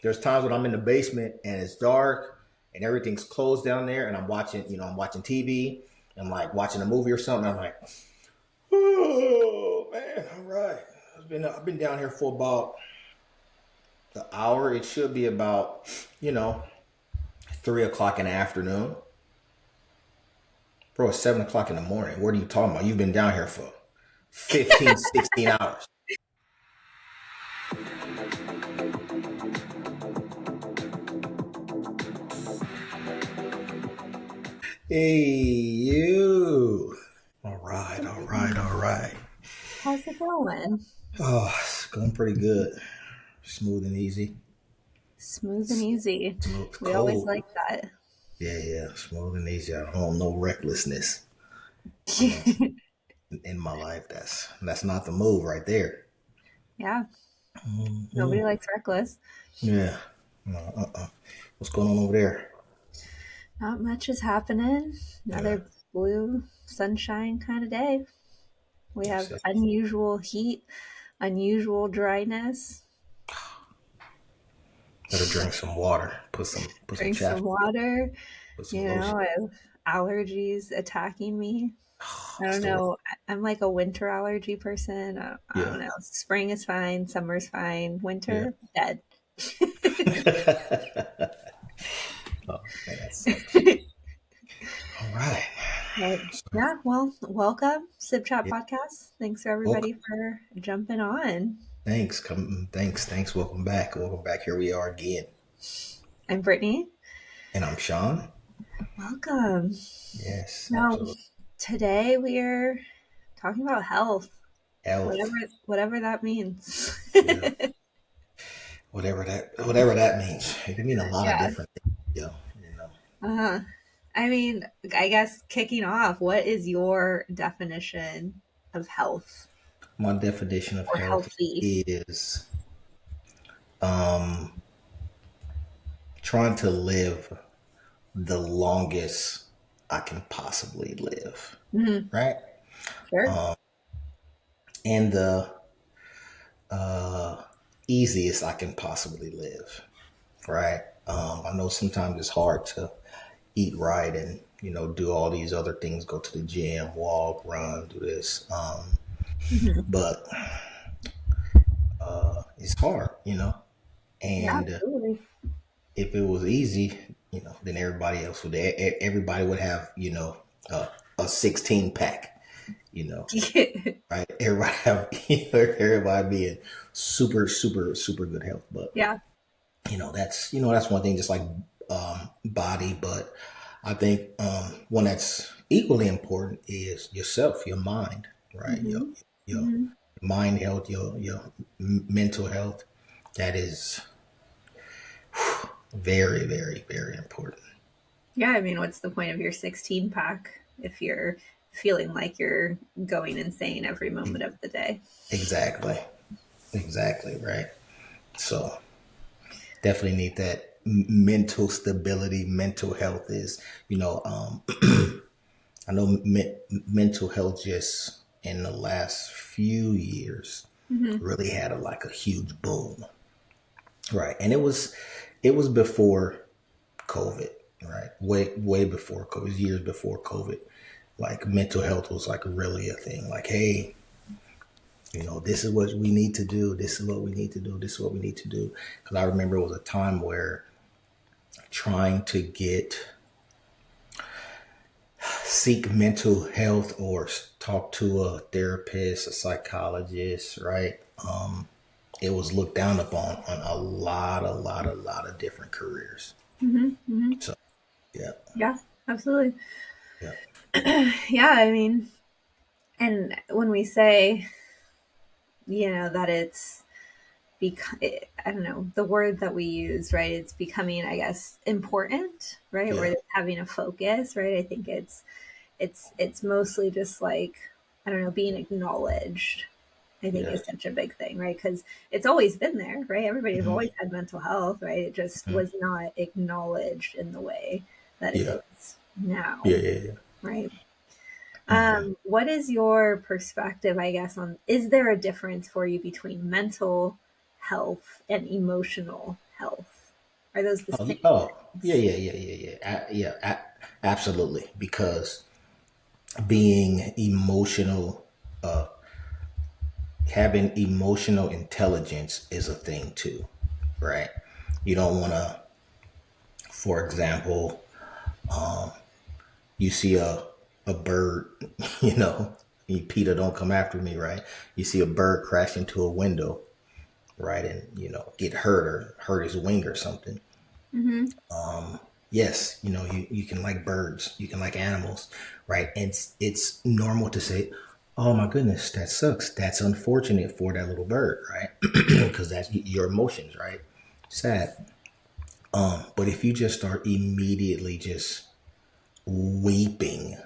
There's times when I'm in the basement and it's dark and everything's closed down there, and I'm watching TV and like watching a movie or something. I'm like, oh man, all right. I've been down here for about an hour. It should be about, you know, 3 o'clock in the afternoon. Bro, it's 7 o'clock in the morning. What are you talking about? You've been down here for 15, 16 hours. Hey, you. All right, all right, all right. How's it going? Oh, it's going pretty good. Smooth and easy. Smooth and easy. Smooth, We always cold. like that. Yeah, yeah. Smooth and easy. I don't want no recklessness. You know, in my life, that's not the move right there. Yeah, nobody Hmm. likes reckless. Yeah. No, What's going on over there? Not much is happening. Yeah. Another blue sunshine kind of day. We You have said, unusual heat, unusual dryness. better drink some water. Put some Drink some chapstick. water. Put some You lotion. know, I have allergies attacking me. I It's don't the worst. know. I'm like a winter allergy person. I Yeah. don't know. Spring is fine. Summer's fine. Yeah. Winter, dead. Oh man, that sucks. All right. But So, yeah, well, welcome, Sip Chat yeah. Podcast. Thanks for Welcome. everybody for jumping on. Thanks. Thanks. Welcome back. Welcome back. Here we are again. I'm Brittany. And I'm Sean. Welcome. Yes, Now, absolutely. today we are talking about health, whatever Health. whatever that means. Yeah. Whatever that means. It can mean a lot of Yeah. different things. You know. Uh, I mean, I guess kicking off, what is your definition of health My definition of or health healthy? is um trying to live the longest I can possibly live. Hmm. Right? Sure. Um and the uh easiest I can possibly live. Right? I know sometimes it's hard to eat right and do all these other things, go to the gym, walk, run, do this, Hmm. but it's hard, Yeah, and absolutely. if it was easy, then everybody would have a 16 pack, you know right, everybody have everybody be in super super super good health, but Yeah. that's one thing, just like body. But I think one that's equally important is yourself, your mind, right? Your Hmm. your Hmm. mind health, your mental health. That is very, very, very important. Yeah, I mean, what's the point of your 16 pack if you're feeling like you're going insane every moment of the day? Exactly, exactly, right. So definitely need that mental stability. Mental health is, I know mental health just in the last few years Hmm. really had like a huge boom, right? And it was before COVID, right? Way before COVID, years before COVID. Like mental health was like really a thing. Like, hey, this is what we need to do. This is what we need to do. This is what we need to do. Because I remember it was a time where trying to seek mental health or talk to a therapist, a psychologist, right? It was looked down upon on a lot of different careers. Hmm. Hmm. So yeah, Yeah, absolutely. yeah, Yeah, I mean, and when we say, that it's I don't know, the word that we use, right? It's becoming, I guess, important, right? Or yeah, it's having a focus, right? I think it's mostly just like, I don't know, being acknowledged. I think yeah. is such a big thing, right? Because it's always been there, right? Everybody's Hmm. always had mental health, right? It just Hmm. was not acknowledged in the way that it Yeah, is now, yeah, yeah, yeah. right? Hmm. What is your perspective, I guess, on is there a difference for you between mental health and emotional health? Are those the Oh, same yeah, things? yeah, yeah, yeah, yeah, absolutely. Because being emotional, having emotional intelligence is a thing too, right? You don't want to, for example, you see a bird, you know, Peter, don't come after me, right? You see a bird crash into a window, right, and get hurt or hurt his wing or something. Mm-hmm. Yes, you can like birds, you can like animals, right? And it's normal to say, "Oh my goodness, that sucks. That's unfortunate for that little bird," right? Because that's your emotions, right? Sad. But if you just start immediately just weeping,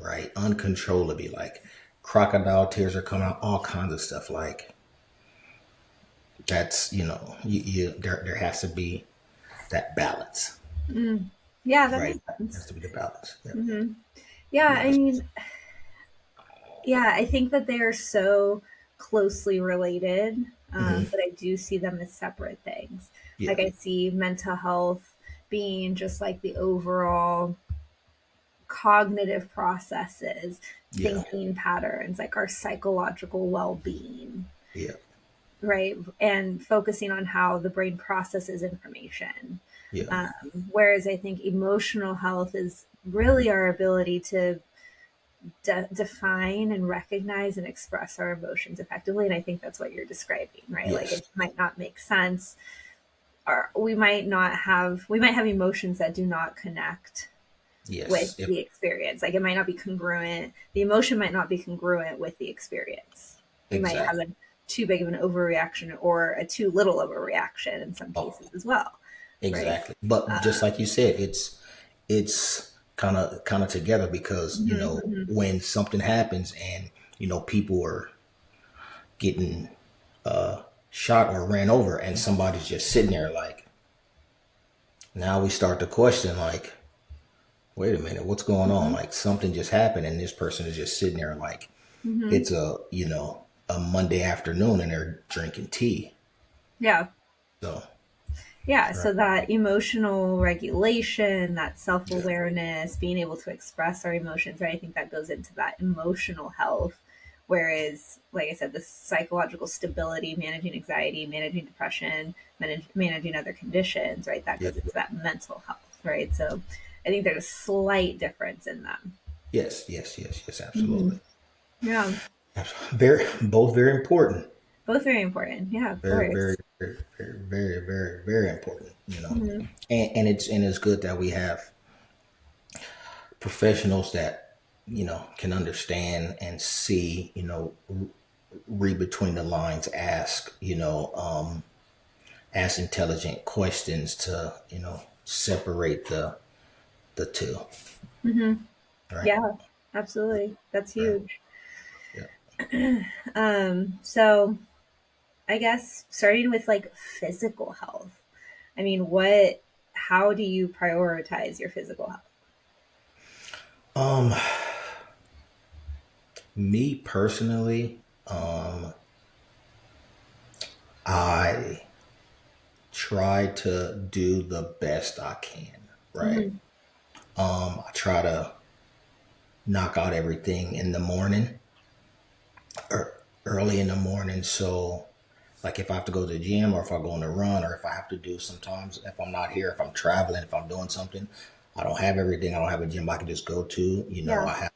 right, uncontrollably, like crocodile tears are coming out, all kinds of stuff, like that's there has to be that balance, Mm. Yeah, that right? makes There has sense. to be the balance. Yeah. Hmm. Yeah, Yeah. I mean, yeah, I think that they are so closely related, Hmm. but I do see them as separate things. Yeah. Like I see mental health being just like the overall cognitive processes, Yeah. thinking patterns, like our psychological well being, Yeah. right? And focusing on how the brain processes information. Yeah. Um, Whereas I think emotional health is really our ability to define and recognize and express our emotions effectively. And I think that's what you're describing, right? Like Yes. it might not make sense, or we might have emotions that do not connect with Yes. If the experience. Like it might not be congruent. The emotion might not be congruent with the experience. We might have exactly. a too big of an overreaction or a too little of a reaction in some Oh, cases as well, right? exactly. But just like you said, it's kind of together because Mm-hmm. when something happens and people are getting shot or ran over and somebody's just sitting there like, now we start to question like, wait a minute, what's going on? Mm-hmm. Like something just happened and this person is just sitting there like Mm-hmm. it's a Monday afternoon and they're drinking tea. Yeah. So Yeah, right. so that emotional regulation, that self awareness, being able to express our emotions, right? I think that goes into that emotional health. Whereas, like I said, the psychological stability, managing anxiety, managing depression, managing other conditions, right? That Yeah. goes into that mental health, right? So I think there's a slight difference in them. Yes, yes, yes, yes, Hmm. absolutely. Yeah, Very, both very important. both very important. Yeah, of Very, very, course. very, very, very, very, very important. Hmm. And it's good that we have professionals that can understand and see, read between the lines, ask intelligent questions to separate the two. Hmm. Right. Yeah, absolutely. That's Right. huge. Yeah. So I guess starting with like physical health. I mean, how do you prioritize your physical health? Um, Me personally, I try to do the best I can. Right. Hmm. I try to knock out everything in the morning or early in the morning. So, like if I have to go to the gym or if I go on a run or if I have to do sometimes, if I'm not here, if I'm traveling, if I'm doing something, I don't have everything. I don't have a gym I can just go to. Yeah. I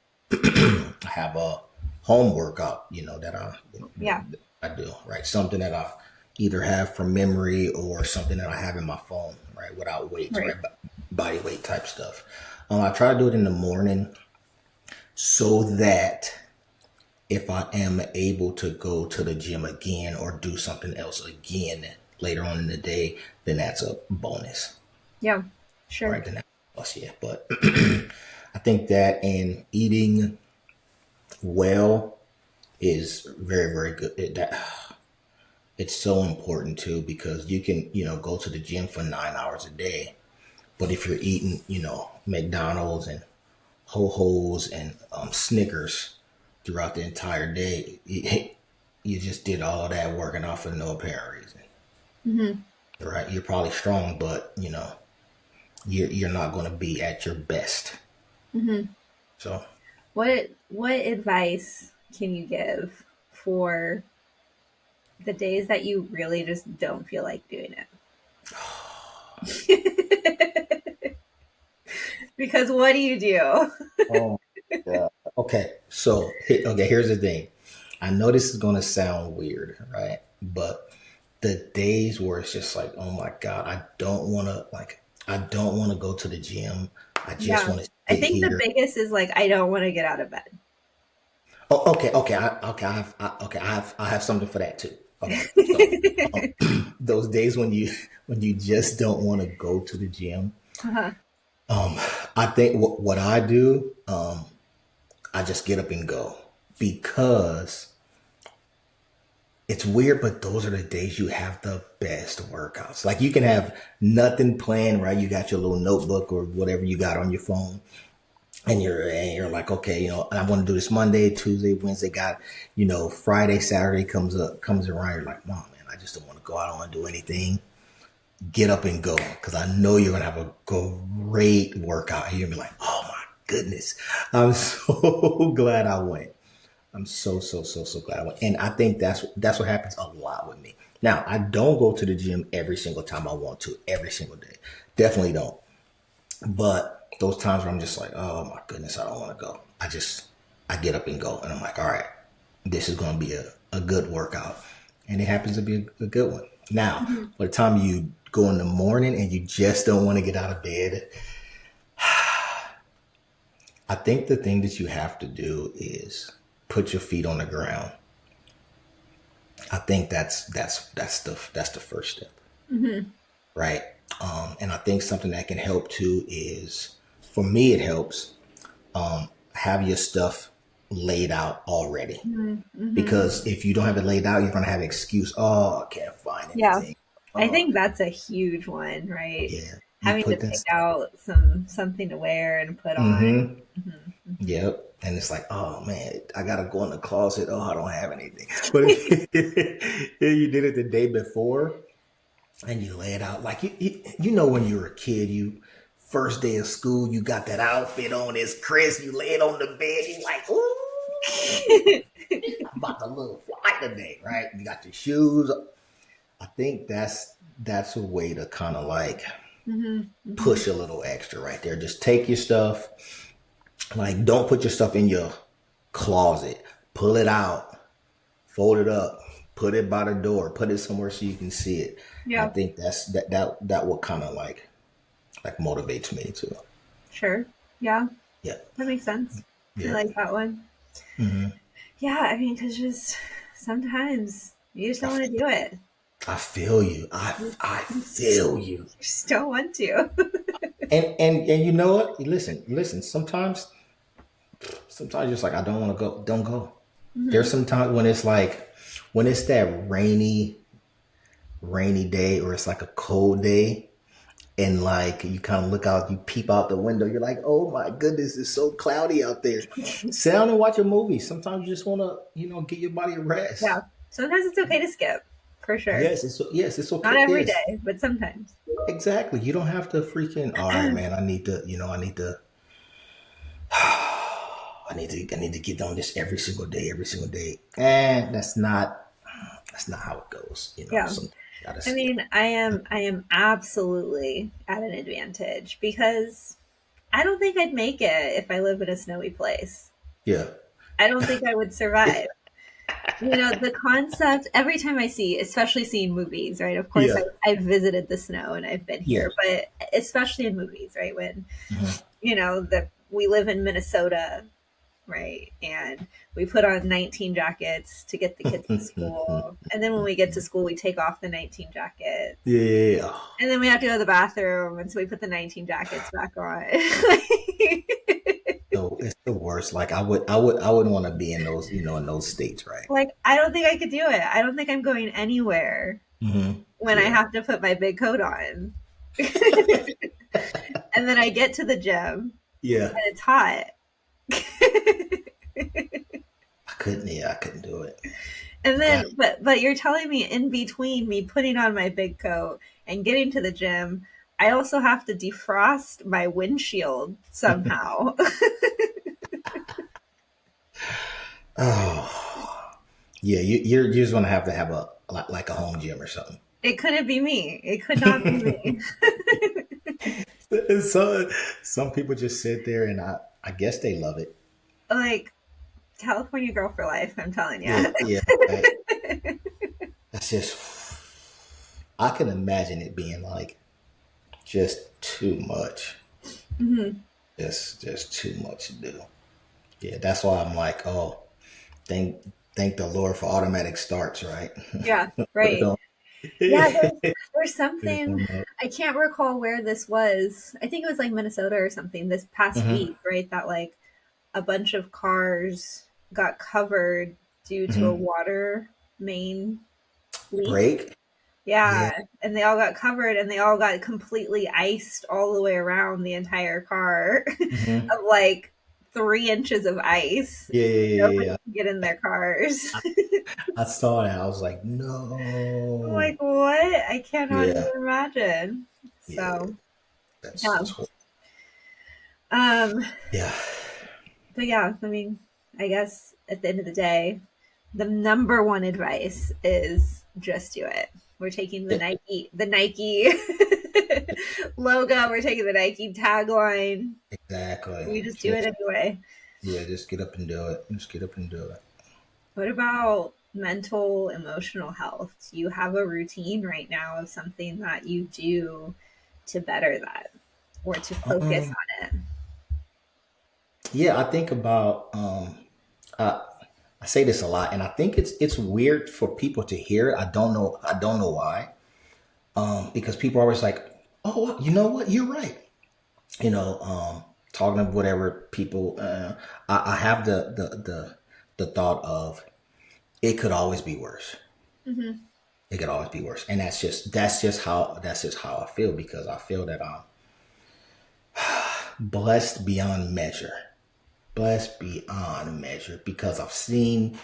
have a home workout, that Yeah. I do, right? Something that I either have from memory or something that I have in my phone, right? Without weights, Right. right? Body weight type stuff. I try to do it in the morning so that if I am able to go to the gym again or do something else again later on in the day, then that's a bonus, Yeah. Sure. right? Then that's a plus, yeah. But I think that and eating well is very, very good. It's so important too because you can, go to the gym for 9 hours a day, but if you're eating, McDonald's and Ho Ho's and Snickers throughout the entire day, you just did all that working off for no apparent reason. Hmm. right? You're probably strong, but you're not going to be at your best. Hmm. So, What advice can you give for the days that you really just don't feel like doing it? Because what do you do? oh my God. Okay, so okay, here's the thing. I know this is going to sound weird, right? But the days where it's just like, oh my God, I don't want to go to the gym. I just Yeah. want to I sit think the here. biggest is like I don't want to get out of Oh, I have something for that too. Okay, so bed. those days when you just don't want to go to the gym, Uh-huh. um, I think what I do, I just get up and go because it's weird, but those are the days you have the best workouts. Like you can have nothing planned, right? You got your little notebook or whatever you got on your phone, and you're like, okay, I want to do this Monday, Tuesday, Wednesday. Got Friday, Saturday comes around. You're like, no, man, I just don't want to go. I don't want to do anything. Get up and go because I know you're gonna have a great workout. You're gonna be like, oh my goodness, I'm so glad I went. I'm so glad I went. And I think that's what happens a lot with me. Now, I don't go to the gym every single time I want to, every single day. Definitely don't. But those times where I'm just like, oh my goodness, I don't want to go. I get up and go. And I'm like, all right, this is going to be a good workout. And it happens to be a good one. Now, Mhm. by the time you go in the morning and you just don't want to get out of bed, I think the thing that you have to do is put your feet on the ground. I think that's the first step, Mhm. right? And I think something that can help too is, for me, it helps have your stuff laid out already. Mhm. Mhm. Because if you don't have it laid out, you're gonna have an excuse. Oh, I can't find Yeah. anything. I Oh, think that's a huge one, right? yeah. You Having to put that pick stuff. out something to wear and put on. Mm-hmm. Mhm. Mhm. Yep. And it's like, oh man, I gotta go in the closet. Oh, I don't have anything. But if you did it the day before, and you lay it out like you know when you were a kid, you first day of school, you got that outfit on, it's crisp, you lay it on the bed, you like, ooh, I'm about to little fly today, right? You got your shoes. I think that's a way to kind of like Mhm. Mhm. push a little extra right there. Just take your stuff, like don't put your stuff in your closet. Pull it out, fold it up, put it by the door, put it somewhere so you can see it. I Yeah. think that will kind of like motivates me to. Sure. Yeah. Yeah, That makes sense. I yeah. like that one. Hmm. Yeah, I mean, because just sometimes you just I, don't want to do it. I feel you. I You just, feel you. you just don't want to. And you know what? Listen. Sometimes you're just like I don't want to go. Don't go. Hmm. There's some times when it's that rainy day or it's like a cold day and like you kind of look out, you peep out the window, you're like, oh my goodness, it's so cloudy out there. Sit down and watch a movie. Sometimes you just want to, get your body a Yeah. rest. Sometimes it's okay to skip, for sure. Yes, it's Not okay. every Yes, day, but sometimes. exactly. You don't have to freaking. All right, man. I need to get on this every single day. And that's not how it goes. Yeah. Sometimes you gotta I skip. mean, I am absolutely at an advantage because I don't think I'd make it if I live in a snowy place. Yeah, I don't think I would survive. The concept, every time I see, especially seeing movies, right? Of course, yeah, I've visited the snow and I've been yeah. here, but especially in movies, right? When, Hmm. that we live in Minnesota, right? And we put on 19 jackets to get the kids to school. And then when we get to school, we take off the 19 jackets. Yeah. And then we have to go to the bathroom. And so we put the 19 jackets back on. So it's the worst. Like I wouldn't want to be in those, in those states, right? Like, I don't think I could do it. I don't think I'm going anywhere Hmm. when I Yeah. have to put my big coat on. And then I get to the gym Yeah. and it's hot. I couldn't. Yeah, I couldn't do it. And Got then, but you're telling me in between me putting on my big coat and getting to the gym, I also have to defrost my windshield somehow. oh yeah, you're just gonna have to have a like a home gym or something. It couldn't be me. It could not be me. So some people just sit there and I guess they love it. Like California girl for life, I'm telling you. Yeah, yeah. That's just I can imagine it being like just too much. Hmm. Just too much to do. Yeah, that's why I'm like, oh, thank thank the Lord for automatic starts, right? Yeah, Put it right. on. Yeah, Put there's it something, on up. I can't recall where this was. I think it was like Minnesota or something this past Hmm. week, right? That like a bunch of cars got covered due to a Hmm. water main leak. Break. Yeah. Yeah, and they all got covered and they all got completely iced all the way around the entire car Hmm. of like 3 inches of ice. Yeah, yeah, yeah, Nobody yeah. could get in their cars. I saw that. I was like, I'm no. like, what? I cannot even Yeah, imagine. yeah. So, That's yeah. horrible. Um, Yeah. but yeah, I mean, I guess at the end of the day, the number one advice is just do it. We're taking Yeah, The Nike logo. We're taking the Nike tagline. exactly. We just do it Just anyway. yeah, just get up and do it. Just get up and do it. What about mental, emotional health? Do you have a routine right now of something that you do to better that or to focus Um, on it? yeah, I think about uh, I say this a lot, and I think it's weird for people to hear it. I don't know why. Because people are always like, "Oh, well, you know what? You're right." You know, talking of whatever people, I have the thought of it could always be worse. Hmm. It could always be worse, and that's just how I feel because I feel that I'm blessed beyond measure, blessed beyond measure because I've seen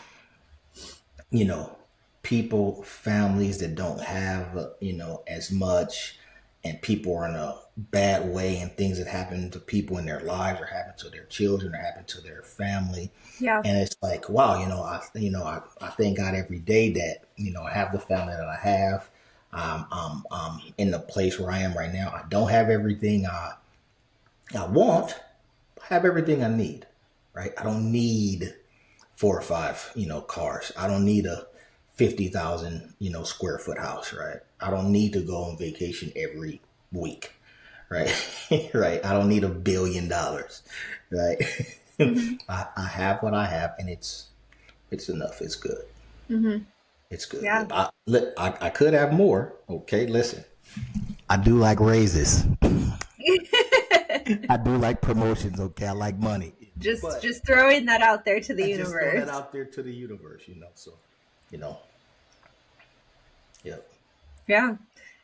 you know, people, families that don't have, as much, and people are in a bad way, and things that happen to people in their lives or happen to their children or happen to their family. Yeah. And it's like, wow, I thank God every day that, I have the family that I have. I'm in the place where I am right now. I don't have everything I want, I have everything I need, right? I don't need 4 or 5, cars. I don't need a 50,000, square foot house, right? I don't need to go on vacation every week, right? Right. I don't need $1 billion, right? Hmm. I have what I have, and it's enough. It's good. Hmm. It's good. Yeah. I could have more. Okay, listen. I do like raises. I do like promotions. Okay, I like money, just but just throwing that out there to the I just throw that universe. out there to the universe, So, you know, yep. Yeah.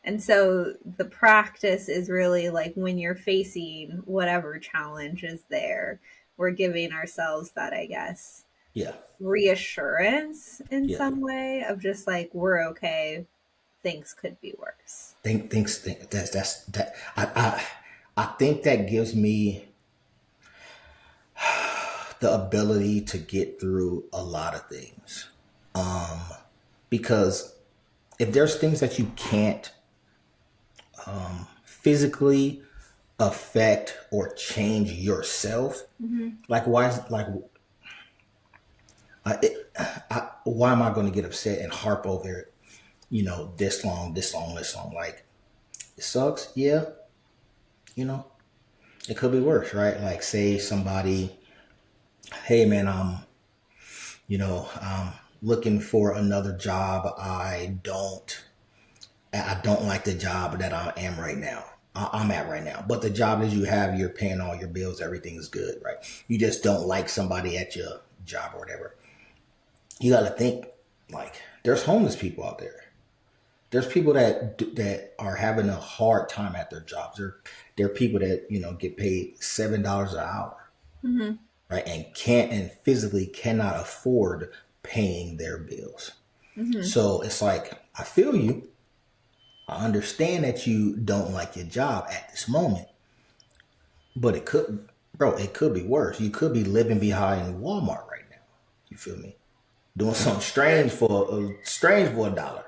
And so the practice is really like when you're facing whatever challenge is there, we're giving ourselves that, I guess, Yeah, reassurance in yeah. some way of just like, we're okay. Things could be worse. Think that's that. I think that gives me the ability to get through a lot of things. Because if there's things that you can't physically affect or change yourself, Hmm. like why is like why am I going to get upset and harp over it? This long, this long, this long. Like it sucks. Yeah, you know, it could be worse, right? Like say somebody, hey man, I'm looking for another job. I don't like the job that I am right now. I'm at right now, but the job that you have, you're paying all your bills, everything is good, right? You just don't like somebody at your job or whatever. You got to think like there's homeless people out there. There's people that are having a hard time at their jobs. There are people that get paid $7 an hour, Hmm. right, and can't and physically cannot afford paying their bills. Mm-hmm. So it's like, I feel you. I understand that you don't like your job at this moment, but it could, bro, it could be worse. You could be living behind Walmart right now. You feel me? Doing something strange for $1.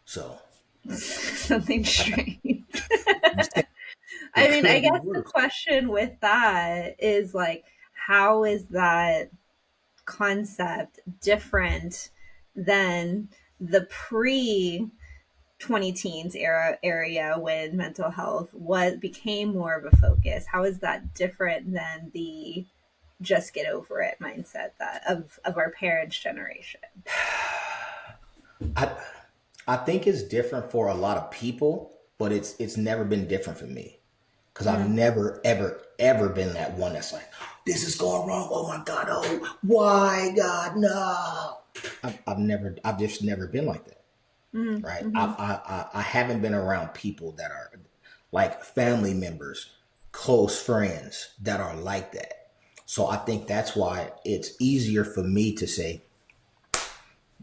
So Something strange. I'm saying I it mean, I could be guess the worse. question with that is like, how is that concept different than the pre 20 teens area when mental health was became more of a focus? How is that different than the just get over it mindset that of our parents' generation? I I think it's different for a lot of people, but it's never been different for me because I've Mm, never ever been that one that's like, this is going wrong. Oh my God! Oh, why God no? I've just never been like that. mm, Right? mm-hmm, I haven't been around people that are like family members, close friends that are like that. So I think that's why it's easier for me to say,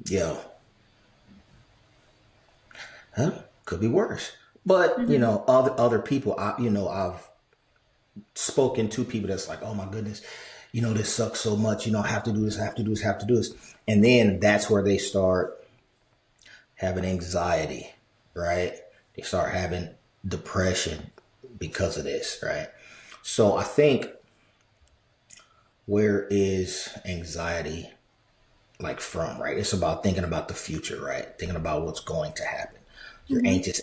yo, huh? Could be worse. But mm-hmm, other people, I've spoken to people that's like, oh my goodness, this sucks so much. I have to do this, I have to do this, have to do this, and then that's where they start having anxiety, right? They start having depression because of this, right? So I think, where is anxiety like from, right? It's about thinking about the future, right? Thinking about what's going to happen. You're mm-hmm, anxious.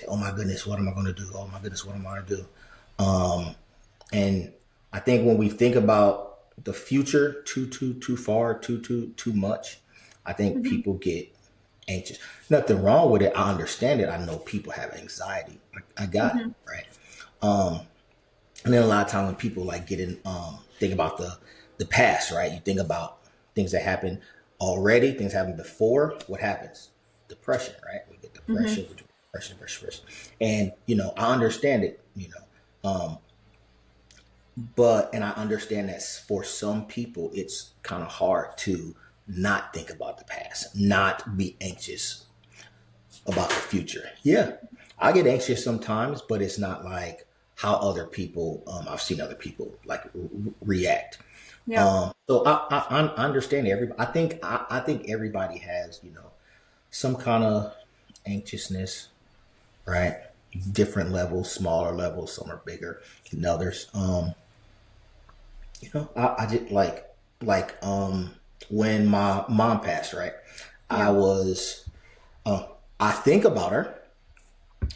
Oh my goodness, what am I going to do? Oh my goodness, what am I going to do? And I think when we think about the future too far, too much, I think mm-hmm, people get anxious. Nothing wrong with it. I understand it. I know people have anxiety. I got it, mm-hmm, right? And then a lot of times when people like get in, think about the past, right? You think about things that happened already, things happened before. What happens? Depression, right? We get mm-hmm. depression, depression. And I understand it. And I understand that for some people, it's kind of hard to not think about the past, not be anxious about the future. Yeah, I get anxious sometimes, but it's not like how other people. I've seen other people like react. Yeah. So I understand everybody. I think everybody has some kind of anxiousness, right? Different levels, smaller levels. Some are bigger than others. I just when my mom passed, right? I Yeah. was I think about her,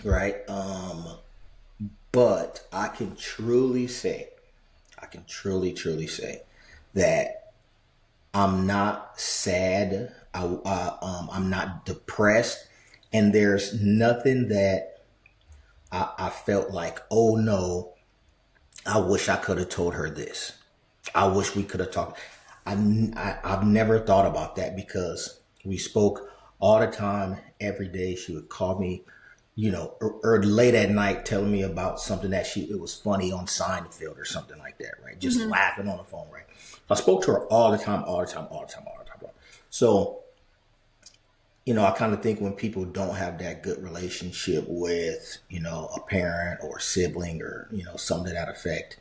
right? But I can truly say that I'm not sad. I'm not depressed, and there's nothing that I felt like, oh no, I wish I could have told her this. I wish we could have talked. I've never thought about that because we spoke all the time, every day. She would call me, or late at night telling me about something that it was funny on Seinfeld or something like that, right? Just Mm-hmm. laughing on the phone, right? I spoke to her all the time, all the time, all the time, all the time. So, I kind of think when people don't have that good relationship with, a parent or a sibling or, something to that effect,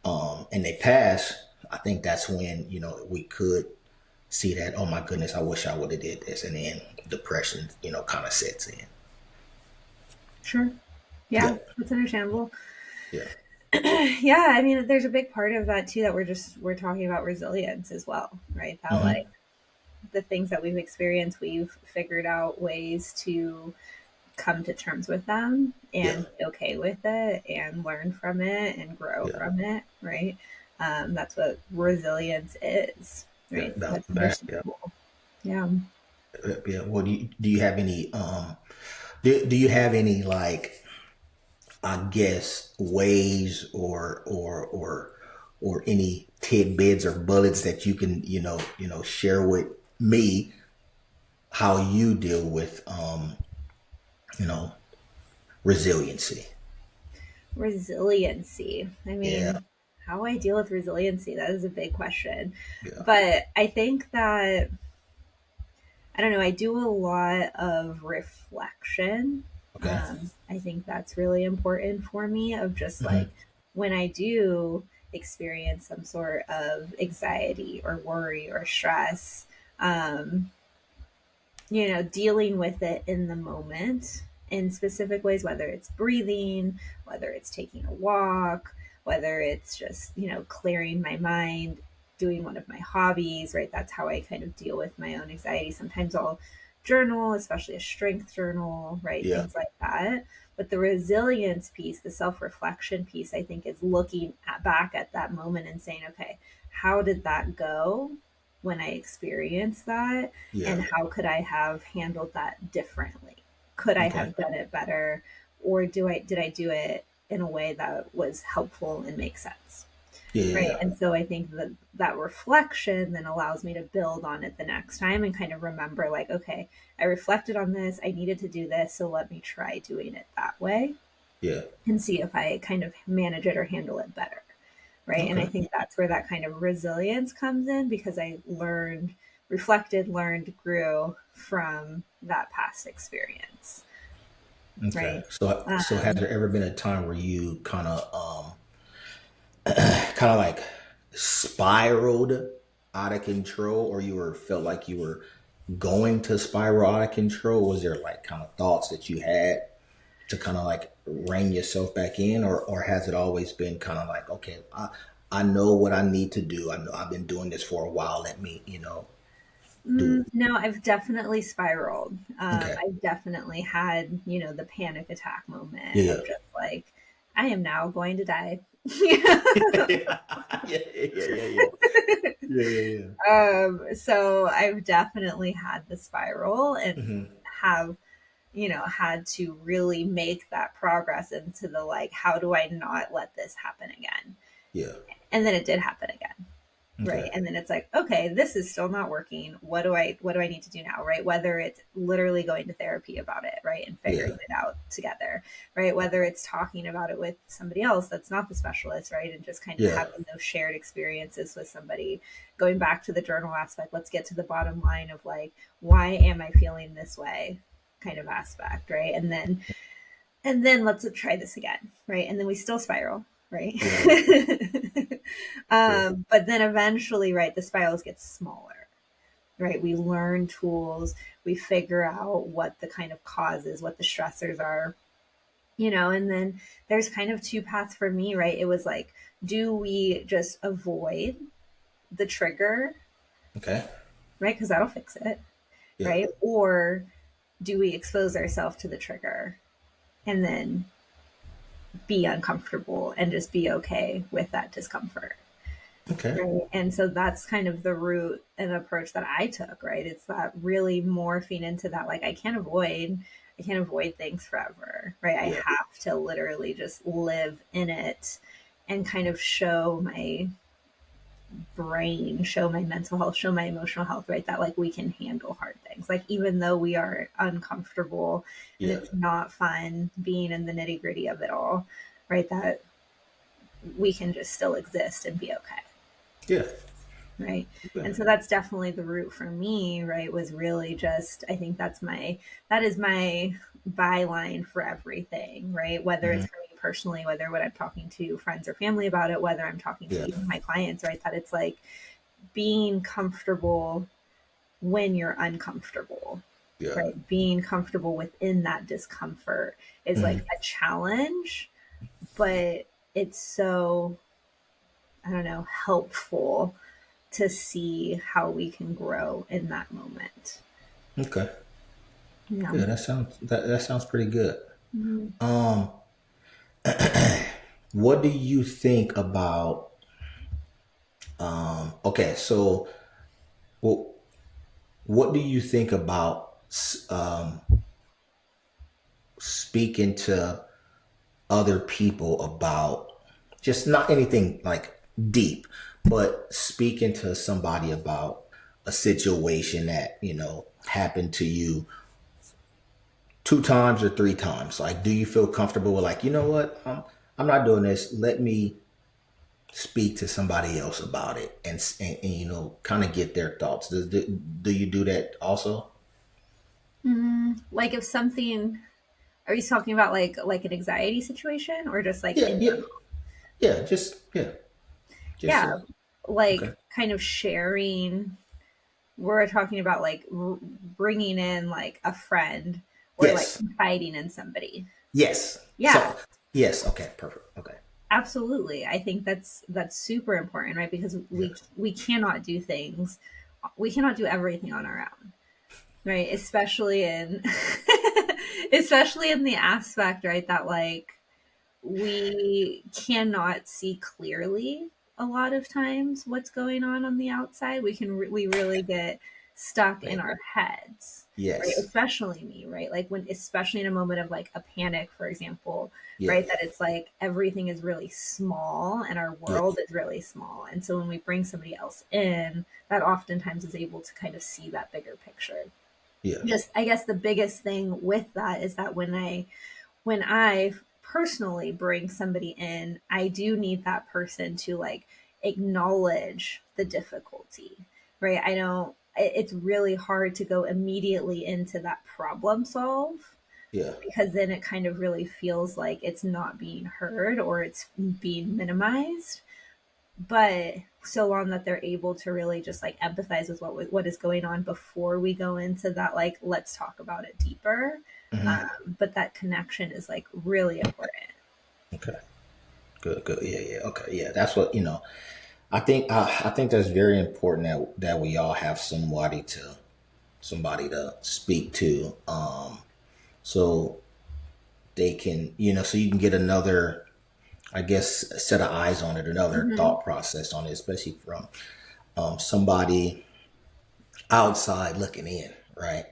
and they pass, I think that's when we could see that. Oh my goodness, I wish I would have did this, and then depression, kind of sets in. Sure. Yeah, Yeah, that's understandable. yeah, Yeah, I mean, there's a big part of that too that we're talking about resilience as well, right? That like hmm, the things that we've experienced, we've figured out ways to come to terms with them yeah, and be okay with it and learn from it and grow yeah, from it, right? That's what resilience is, yeah. right? Bounce That's back. Yeah, understandable. Yeah. yeah. Well, do you have any do you have any like, I guess, ways or any tidbits or bullets that you can share with me how you deal with you know resiliency. Resiliency. I Yeah, mean, how I deal with resiliency, that is a big question. yeah, But I think that I don't know, I do a lot of reflection. Okay. I think that's really important for me, of just like Hmm. when I do experience some sort of anxiety or worry or stress, um, dealing with it in the moment in specific ways, whether it's breathing, whether it's taking a walk, whether it's just, clearing my mind, doing one of my hobbies, right? That's how I kind of deal with my own anxiety. Sometimes I'll journal, especially a strength journal, right? Yeah. Things like that. But the resilience piece, the self reflection piece, I think is looking back at that moment and saying, okay, how did that go when I experienced that? Yeah. And how could I have handled that differently? Could I Okay. have done it better, or did I do it in a way that was helpful and makes sense? Yeah. Yeah. Right. Yeah. And so I think that that reflection then allows me to build on it the next time and kind of remember, like, okay, I reflected on this, I needed to do this, so let me try doing it that way Yeah. and see if I kind of manage it or handle it better. Right. And I Okay. think that's where that kind of resilience comes in, because I reflected, learned, grew from that past experience. Okay. Right. So has there ever been a time where you kind of like spiraled out of control, or you were felt like you were going to spiral out of control? Was there like kind of thoughts that you had to kind of like rein yourself back in, or has it always been kind of like, okay, I know what I need to do. I know I've been doing this for a while. Let me, do it. No, I've definitely spiraled. Okay. I've definitely had, the panic attack moment Yeah. of just like, I am now going to die. Yeah. Yeah. Yeah. Yeah. Yeah. Yeah. Yeah. So I've definitely had the spiral Yeah. and Hmm. have, had to really make that progress into the like, how do I not let this happen again? Yeah. And then it did happen again. Okay. Right. And then it's like, okay, this is still not working. What do I need to do now? Right. Whether it's literally going to therapy about it, right, and Yeah. figuring it out together, right? Whether it's talking about it with somebody else that's not the specialist, right? And just kind of Yeah. having those shared experiences with somebody, going back to the journal aspect, let's get to the bottom line of like, why am I feeling this way? Kind of aspect, right? And then let's try this again, right? And then we still spiral, right? Yeah. Yeah. But then eventually, right, the spirals get smaller, right? We learn tools, we figure out what the kind of causes, what the stressors are, and then there's kind of two paths for me, right? It was like, do we just avoid the trigger, Okay. right? Because that'll fix it, Yeah. right? Or do we expose ourselves to the trigger and then be uncomfortable and just be okay with that discomfort? Okay. Right. And so that's kind of the route and approach that I took, right? It's that really morphing into that, like, I can't avoid things forever, right? I Yeah. have to literally just live in it and kind of show my brain, show my mental health, show my emotional health, right? That like we can handle hard things. Like even though we are uncomfortable and Yeah. it's not fun being in the nitty gritty of it all, right? That we can just still exist and be okay. Yeah. Right. Yeah. And so that's definitely the route for me, right? Was really just, I think that is my byline for everything, right? Whether Hmm. it's for me personally, whether when I'm talking to friends or family about it, whether I'm talking to Yeah. even my clients, right? That it's like being comfortable when you're uncomfortable, Yeah. right? Being comfortable within that discomfort is like Hmm. a challenge, but it's so, I don't know, helpful to see how we can grow in that moment. Okay. Yeah. Yeah. That sounds pretty good. Mhm. Um, what do you think about? Okay. So, well, what do you think about speaking to other people about just not anything like deep, but speaking to somebody about a situation that, happened to you two times or three times? Like, do you feel comfortable with like, you know what? I'm not doing this. Let me speak to somebody else about it and kind of get their thoughts. Do you do that also? Like if something, are you talking about like an anxiety situation or just like Yeah, in yeah, general? yeah. Just Yeah, like okay. kind of sharing. We're talking about like bringing in like a friend or like Yes, confiding in somebody. yes. Yeah, So yes, okay, perfect. Okay. absolutely. I think that's super important, right? Because Yeah. we cannot do things, we cannot do everything on our own, right? Especially in especially in the aspect, right, that like we cannot see clearly a lot of times what's going on the outside. We really get stuck in Man. our heads, right? Yes. Especially me, right? Like when, especially in a moment of like a panic, for example, Yeah. right? That it's like everything is really small and our Yeah. world is really small. And so when we bring somebody else in, that oftentimes is able to kind of see that bigger picture. Yeah. Just, I guess the biggest thing with that is that when I personally bring somebody in, I do need that person to like acknowledge the difficulty, right? I don't, it's really hard to go immediately into that problem solve Yeah. because then it kind of really feels like it's not being heard or it's being minimized. But so long that they're able to really just like empathize with what is going on before we go into that, like let's talk about it deeper. Hmm. But that connection is like really important. Okay. Good. Good. Yeah. Yeah. Okay. Yeah. That's what I think that's very important that we all have somebody to speak to, so they can so you can get another, I guess, set of eyes on it, another Hmm. thought process on it, especially from somebody outside looking in, right?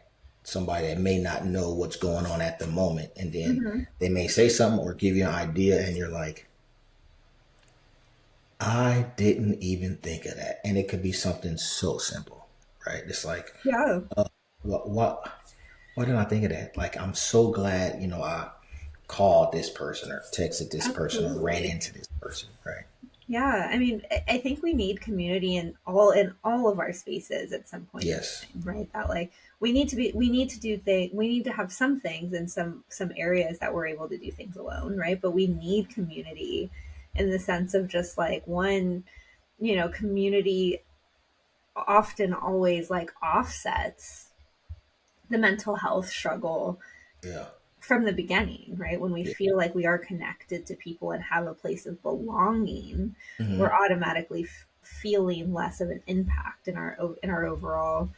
Somebody that may not know what's going on at the moment, and then Hmm. they may say something or give you an idea, and you're like, I didn't even think of that. And it could be something so simple, right? It's like, Yeah, what, why didn't I think of that? Like, I'm so glad, I called this person or texted this person or ran absolutely. into this person, right? Yeah, I mean, I think we need community in all of our spaces at some point in Yes. time, right? That like we need to do things, we need to have some things in some areas that we're able to do things alone, right? But we need community in the sense of just like one, community often always like offsets the mental health struggle Yeah. from the beginning, right? When we Yeah. feel like we are connected to people and have a place of belonging, we're Hmm. automatically feeling less of an impact in our overall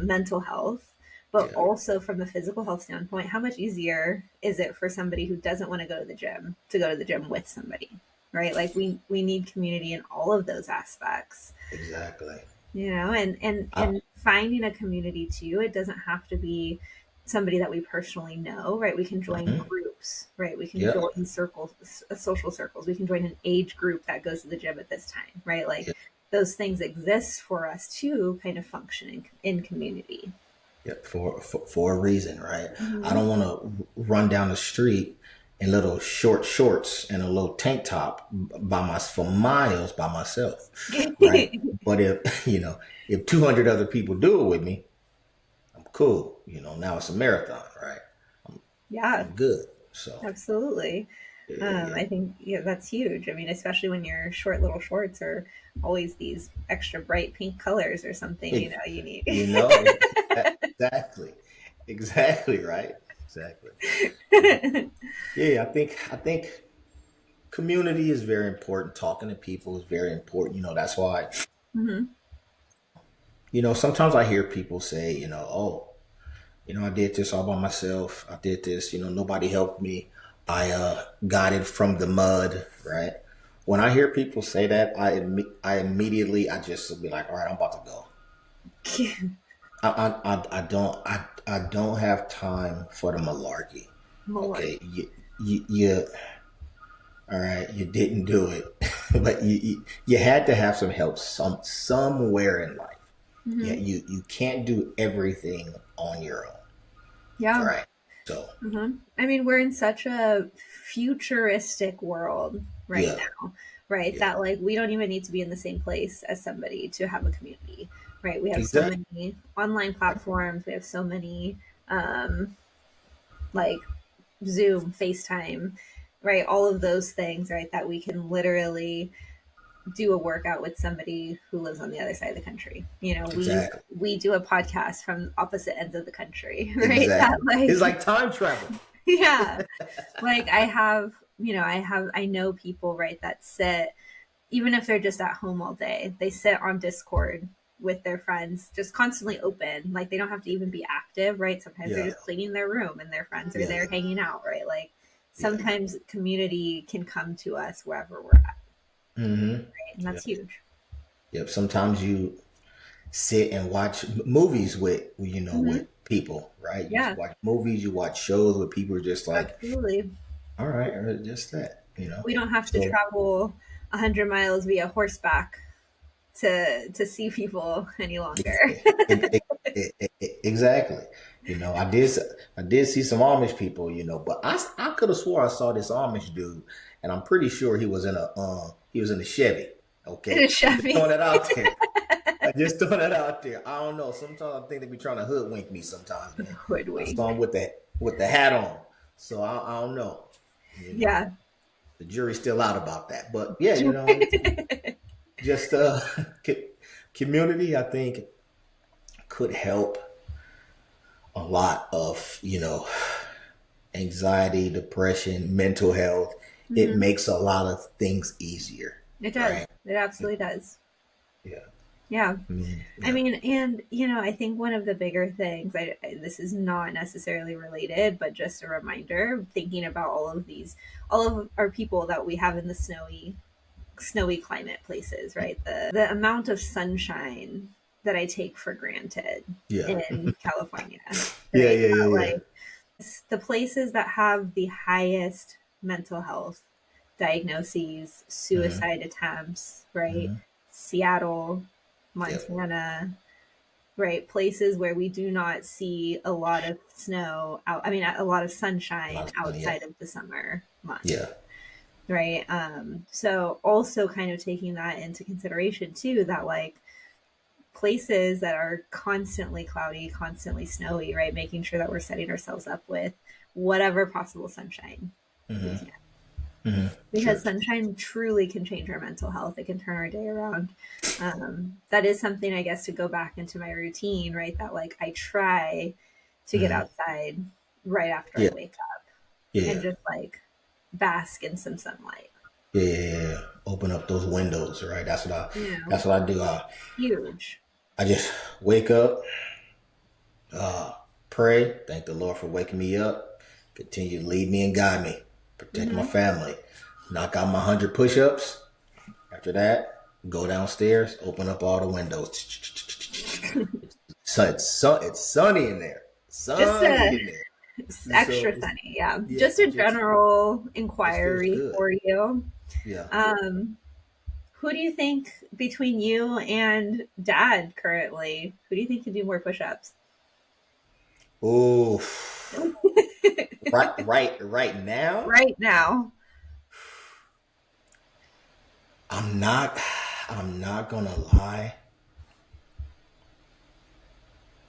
mental health. But Yeah. also from the physical health standpoint, how much easier is it for somebody who doesn't want to go to the gym to go to the gym with somebody, right? Like we need community in all of those aspects, Exactly. and I, finding a community too. It doesn't have to be somebody that we personally know, right? We can join mhm. groups, right? We can Yeah. join circles, social circles. We can join an age group that goes to the gym at this time, right? Like Yeah. those things exist for us to kind of function in community. Yeah. For a reason, right? I Hmm. don't want to run down the street in little short shorts and a little tank top for miles by myself, right? But if if 200 other people do it with me, I'm cool. Now it's a marathon, right? I'm, Yeah, I'm good. So absolutely. yeah, yeah, yeah. I think that's huge. I mean, especially when your short little shorts are always these extra bright pink colors or something, It, you need. exactly, exactly right, exactly. Yeah, yeah. I think community is very important. Talking to people is very important. That's why. Hmm. Sometimes I hear people say, oh, I did this all by myself. I did this. Nobody helped me. I got it from the mud, right? When I hear people say that, I immediately I just be like, all right, I'm about to go. I don't have time for the malarkey. Malarkey. Okay, you all right, you didn't do it, but you had to have some help somewhere in life. Yeah, Hmm. you can't do everything on your own, Yeah. right? So I mean, we're in such a futuristic world right yeah, now, right? yeah, That like we don't even need to be in the same place as somebody to have a community, right? We have so exactly. many online platforms, we have so many like Zoom, FaceTime, right? All of those things, right? That we can literally do a workout with somebody who lives on the other side of the country. Exactly. We do a podcast from opposite ends of the country, right? That Exactly. It's like time travel. yeah, like I know people, right, that sit, even if they're just at home all day, they sit on Discord with their friends, just constantly open. Like they don't have to even be active, right? Sometimes they're Yeah. just cleaning their room and their friends are Yeah. there hanging out, right? Like Yeah. sometimes community can come to us wherever we're at, Mm-hmm. right? And Yeah. that's huge. Yep. Sometimes you sit and watch movies with, Hmm. with people, right? You Yeah, watch movies, you watch shows where people are just like, absolutely. all right, or just that. We don't have to So travel 100 miles via horseback to see people any longer. exactly. I did see some Amish people, but I could have swore I saw this Amish dude, and I'm pretty sure he was in a Chevy. In a Okay, I'm just throwing Chevy. that out there. I just throwing that out there. I don't know. Sometimes I think they be trying to hoodwink me. Sometimes, man. I saw him Hoodwink. with the hat on, so I don't know. You know, Yeah. the jury's still out about that, but yeah, it's just community. I think could help a lot of anxiety, depression, mental health. It Hmm. makes a lot of things easier, It does. right? It absolutely does. Yeah. Yeah. I Yeah. mean, and I think one of the bigger things, this is not necessarily related, but just a reminder, thinking about all of our people that we have in the snowy climate places, right? The amount of sunshine that I take for granted Yeah. in California, Yeah. right? Yeah. Yeah. That, Yeah. like the places that have the highest mental health diagnoses, Hmm. suicide attempts, right? Hmm. Seattle, Yep. Montana, right? Places where we do not see a lot of snow out, I mean, a lot of A lot sunshine of fun. Yeah. outside of the summer months, Yeah. right? So also kind of taking that into consideration too, that like places that are constantly cloudy, constantly snowy, right? Making sure that we're setting ourselves up with whatever possible sunshine we Hmm. can. Hmm. Because Sure. sunshine truly can change our mental health. It can turn our day around. That is something, I guess, to go back into my routine, right? That like I try to get Hmm. outside right after I Yeah. wake up and Yeah. just like bask in some sunlight. Yeah. Yeah. Yeah. Open up those windows, right? That's what I. You know, That's what I do. huge. I just wake up, pray, thank the Lord for waking me up, continue to lead me and guide me, protect my Hmm. family, knock out my 100 push-ups. After that, go downstairs, open up all the windows. It's sunny in there. Just Sunny a in there. So extra sunny, yeah. yeah, Just a just general just feels inquiry good. for you. Yeah. Um, who do you think between you and dad currently, who do you think can do more push-ups? Oh, right now, Right now? I'm not. I'm not gonna lie.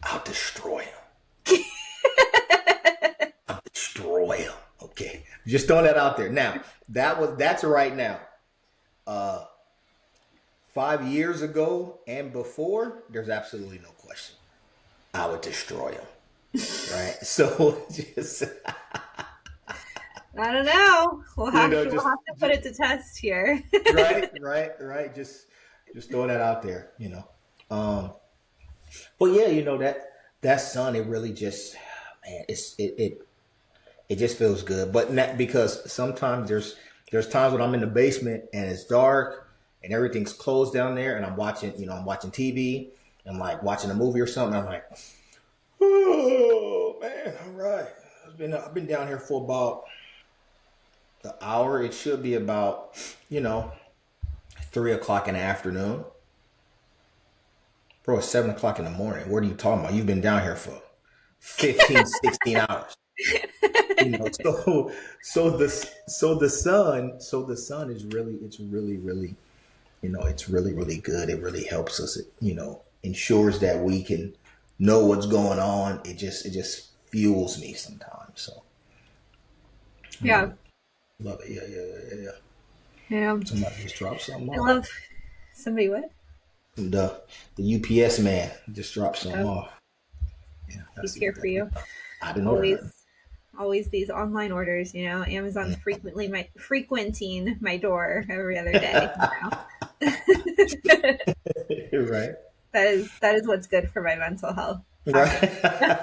I'll destroy him. Destroy him. Okay, just throwing that out there. Now that's right now. Uh, 5 years ago and before, there's absolutely no question. I would destroy him. Right. So just I don't know. We'll just have to put it to test here. right. Just throwing that out there. But yeah, that sun, it really just, man, it just feels good. But not because sometimes there's times when I'm in the basement and it's dark and everything's closed down there and I'm watching TV and like watching a movie or something. I'm like, oh man, all right. I've been down here for about the hour. It should be about, you know, 3 o'clock in the afternoon. Bro, it's 7 o'clock in the morning. What are you talking about? You've been down here for 15, 16 hours. So the sun is really, it's really good. It really helps us. It ensures that we can know what's going on. It just fuels me sometimes. So I love Yeah. it. Love it. Yeah, yeah, yeah, yeah, yeah. Yeah. Somebody just dropped something I off. love somebody what? The UPS man just dropped something Oh, off. Yeah, gotta he's see here what for that is. you. I didn't order nothing. Always always these online orders, Amazon's frequenting my door every other day, Right. that is what's good for my mental health, actually. Right.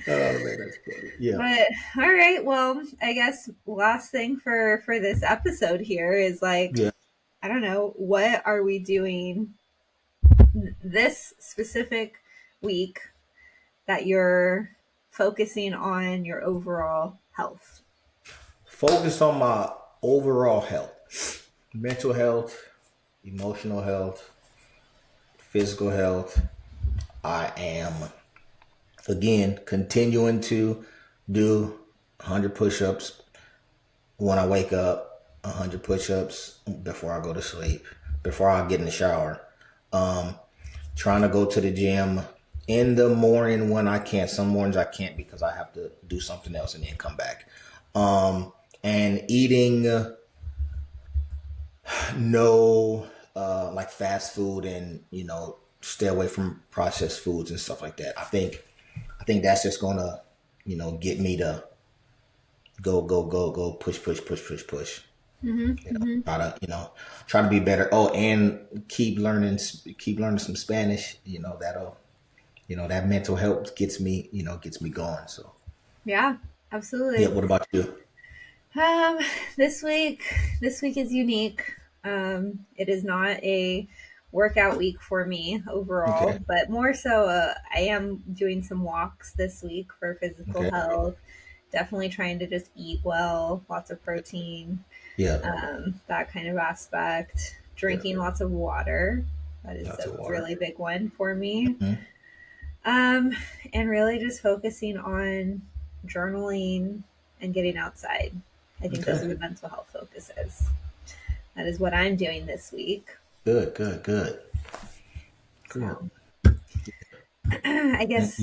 Oh man, that's funny. Yeah. But all right, well, I guess last thing for this episode here is like, Yeah. I don't know, what are we doing this specific week that you're focusing on your overall health? Focus on my overall health, mental health, emotional health, physical health. I am again continuing to do 100 push-ups when I wake up, 100 push-ups before I go to sleep, before I get in the shower. Um, Trying to go to the gym in the morning when I can. Some mornings I can't because I have to do something else and then come back. And eating no like fast food and stay away from processed foods and stuff like that. I think that's just gonna get me to go push push push push push. Mm-hmm, mm-hmm. Try to be better. Oh, and keep learning some Spanish. That'll that mental health gets me going. So Yeah, yeah. absolutely. What about you? Um, this week, this week is unique. It is not a workout week for me overall, Okay. but more so, I am doing some walks this week for physical Okay. health. Definitely trying to just eat well, lots of protein, Yeah. that kind of aspect. Yeah. Drinking lots of water. That is Lots a of water. really big one for me. Mhm. Um, and really just focusing on journaling and getting outside. I think those are Okay. the mental health focuses. That is what I'm doing this week. Good. Good. Good. Good. So I guess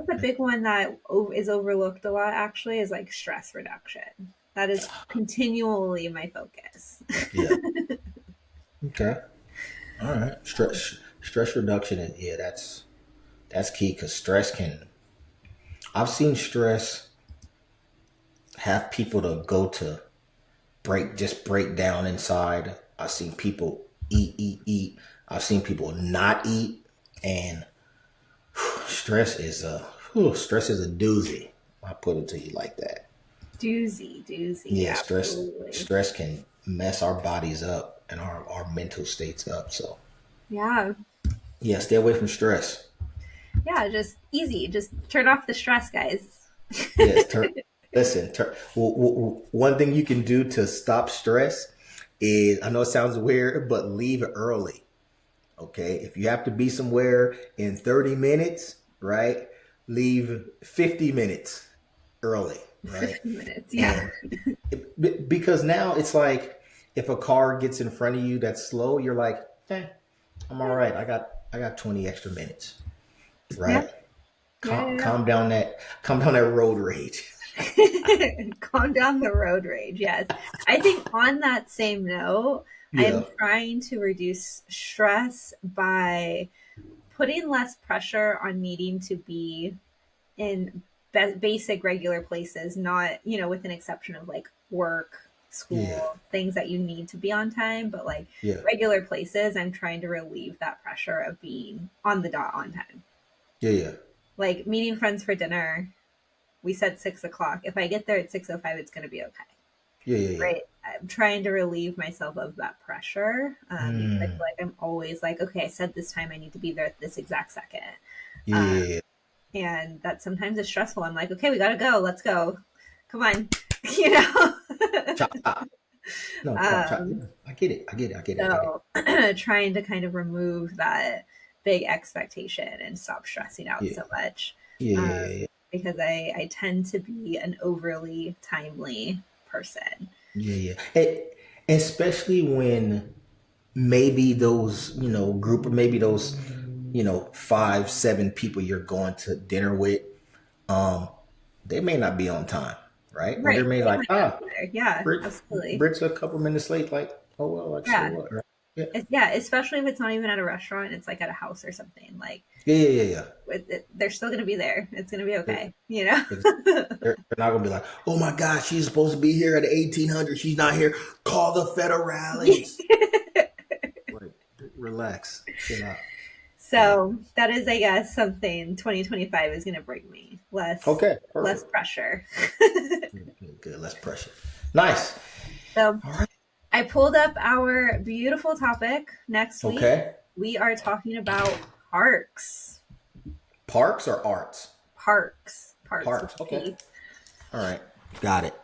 the big one that is overlooked a lot actually is like stress reduction. That is continually my focus. Yeah. Okay. All right. Stress reduction. Yeah, that's key because stress can. I've seen stress have people to go to break down inside. I've seen people eat. I've seen people not eat, and stress is a doozy. I put it to you like that. Doozy, doozy, Yeah, stress absolutely. stress can mess our bodies up and our mental states up. So Yeah, yeah, stay away from stress. yeah, just easy. Just turn off the stress, guys. Yes, listen. One thing you can do to stop stress is, I know it sounds weird, but leave early. Okay, if you have to be somewhere in 30 minutes, right? Leave 50 minutes early, right? 50 minutes, yeah. And because now it's like if a car gets in front of you that's slow, you're like, eh, I'm all right. I got 20 extra minutes, Yeah, right? yeah, yeah, Calm down that road rage. yeah. Calm down the road rage. Yes. I think on that same note, I'm Yeah, trying to reduce stress by putting less pressure on needing to be in basic regular places, not, with an exception of like work, yeah, school, things that you need to be on time, but like yeah, regular places, I'm trying to relieve that pressure of being on the dot on time. yeah, yeah, Like meeting friends for dinner, we said 6 o'clock. If I get there at 6:05, it's going to be okay. yeah, yeah, yeah. Right. I'm trying to relieve myself of that pressure, because I feel Mm, like I'm always like, okay, I said this time I need to be there at this exact second. yeah, Um, yeah, and that sometimes is stressful. I'm like, okay, we got to go. Let's go. Come on. you know? chop. No, chop. um, Yeah, I get it. I get it. I get it. I get it. so trying to kind of remove that big expectation and stop stressing out Yeah, so much. yeah, Um, yeah, yeah, yeah. because I tend to be an overly timely person. Yeah, yeah. Especially when maybe those, group or maybe those, 5, 7 people you're going to dinner with, um, they may not be on time, right? Or they Right. may They like, might not be there. Yeah, absolutely. Brit's a couple minutes late. Like, oh well, like so Yeah. what? Right? Yeah, Yeah, especially if it's not even at a restaurant, it's like at a house or something. Like yeah, yeah, yeah, yeah. they're still going to be there. It's going to be They're, okay, you know? they're not gonna be like, oh my gosh, she's supposed to be here at 1800. She's not here. Call the federales. Like, relax, chill out. Yeah. So that is, I guess, something 2025 is going to bring me Okay, less perfect. pressure. Good, good. Less pressure. Nice. So All right. I pulled up our beautiful topic. Next week, Okay. we are talking about parks. Parks or arts? Parks with Parks. a Okay. P. All right. Got it.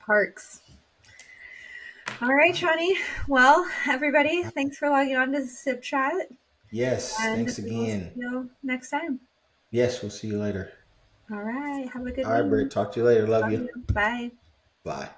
Parks. All right, Shawnee. Well, everybody, thanks for logging on to Sip Chat, Yes. and Thanks we will see again. you next time. Yes. We'll see you later. All right. Have a good All right, one. Britt. Talk to you later. Love Love you. you. Bye. Bye.